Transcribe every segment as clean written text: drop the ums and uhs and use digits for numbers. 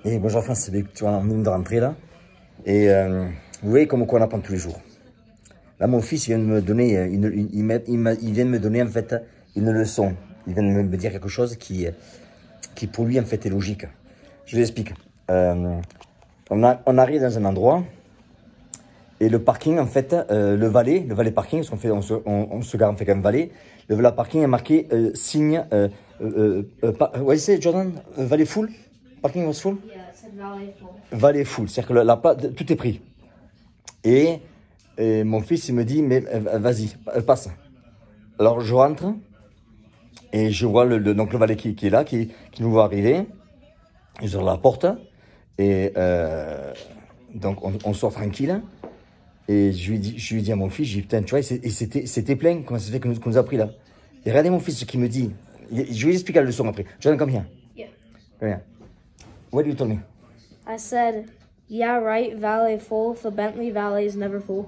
Et bonjour France, tu vois, on vient de rentrer là. Et vous voyez comment on apprend tous les jours. Là, mon fils, il vient de me donner, il vient de me donner en fait une leçon. Il vient de me dire quelque chose qui pour lui en fait est logique. Je vous explique. On arrive dans un endroit et le parking en fait, le valet parking, parce qu'on fait, on se gare en fait comme valet. Le valet parking est marqué signe. What is it, Jordan? Valet full? Parking was full? Yeah, it said valet full. Valet full, c'est-à-dire que tout est pris. Et mon fils, il me dit, mais vas-y, passe. Alors je rentre et je vois donc le valet qui est là, qui nous voit arriver. Ils ouvrent la porte et donc on sort tranquille. Et je lui dis à mon fils, je lui dis, putain, tu vois, c'était plein, comment ça se fait qu'on nous a pris là? Et regardez mon fils ce qu'il me dit. Je vais lui expliquer la leçon après. Jordan, come here. Yeah. Come here. What did you tell me? I said, yeah, right, valet full. For Bentley, valet is never full.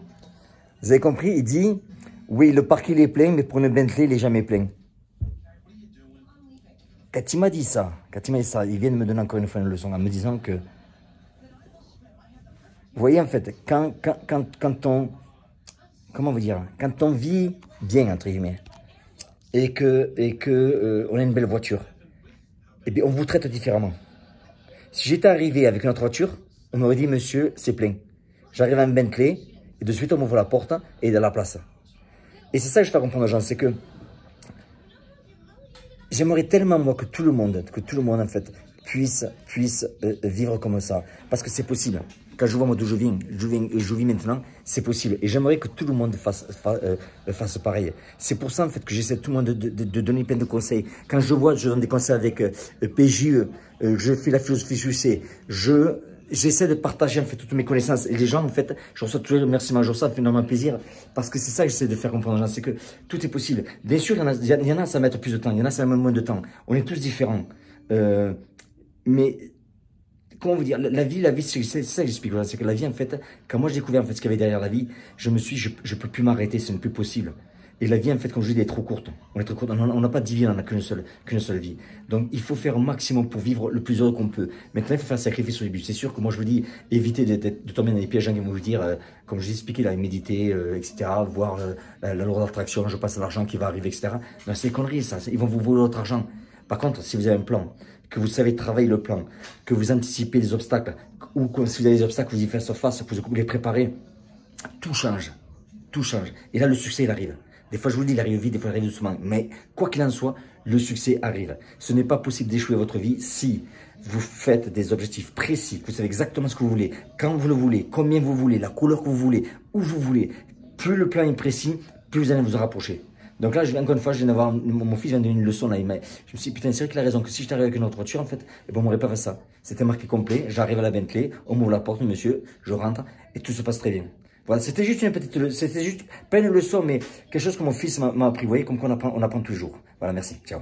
Vous avez compris? Il dit, oui, le parking est plein, mais pour une Bentley, il n'est jamais plein. Quand il m'a dit ça, il vient de me donner encore une fois une leçon en me disant que, vous voyez en fait, quand on, comment vous dire, quand on vit bien, entre guillemets, et que on a une belle voiture, eh bien on vous traite différemment. Si j'étais arrivé avec une autre voiture, on m'aurait dit, monsieur, c'est plein. J'arrive en Bentley, et de suite on m'ouvre la porte, et il est à la place. Et c'est ça que je fais comprendre aux gens, c'est que j'aimerais tellement, moi, que tout le monde en fait, puisse vivre comme ça. Parce que c'est possible. Quand je vois moi d'où je vis maintenant, c'est possible. Et j'aimerais que tout le monde fasse pareil. C'est pour ça, en fait, que j'essaie tout le monde de donner plein de conseils. Quand je donne des conseils avec PJE, je fais la philosophie succès, j'essaie de partager, en fait, toutes mes connaissances. Et les gens, en fait, je reçois toujours le remerciement, je reçois énormément plaisir. Parce que c'est ça que j'essaie de faire comprendre aux gens, c'est que tout est possible. Bien sûr, il y en a, ça va mettre plus de temps, il y en a, ça va mettre moins de temps. On est tous différents. Mais comment vous dire, la vie, c'est ça que j'explique. C'est que la vie, en fait, quand moi j'ai découvert en fait ce qu'il y avait derrière la vie, je peux plus m'arrêter, ce n'est plus possible. Et la vie, en fait, comme je dis, elle est trop courte. On n'a pas de vie, on n'a qu'une seule vie. Donc, il faut faire un maximum pour vivre le plus heureux qu'on peut. Maintenant, il faut faire un sacrifice au début. C'est sûr que moi, je vous dis, évitez de tomber dans les pièges qui vont vous dire, comme je vous ai expliqué, là, méditer, etc., voir la loi d'attraction, je passe à l'argent qui va arriver, etc. Non, c'est des conneries, ça. Ils vont vous voler votre argent. Par contre, si vous avez un plan, que vous savez travailler le plan, que vous anticipez les obstacles, ou que si vous avez des obstacles, vous y faites surface, vous les préparez, tout change. Tout change. Et là, le succès, il arrive. Des fois, je vous le dis, il arrive vite, des fois, il arrive doucement. Mais quoi qu'il en soit, le succès arrive. Ce n'est pas possible d'échouer votre vie si vous faites des objectifs précis, que vous savez exactement ce que vous voulez, quand vous le voulez, combien vous voulez, la couleur que vous voulez, où vous voulez. Plus le plan est précis, plus vous allez vous en rapprocher. Donc là, encore une fois, je viens d'avoir, mon fils vient de donner une leçon là. Je me suis dit, putain, c'est vrai qu'il a raison, que si j'étais arrivé avec une autre voiture, en fait, eh ben, on m'aurait pas fait ça. C'était marqué complet, j'arrive à la Bentley, on m'ouvre la porte, monsieur, je rentre, et tout se passe très bien. Voilà, c'était juste c'était juste, pas une leçon, mais quelque chose que mon fils m'a appris, vous voyez, comme qu'on apprend toujours. Voilà, merci, ciao.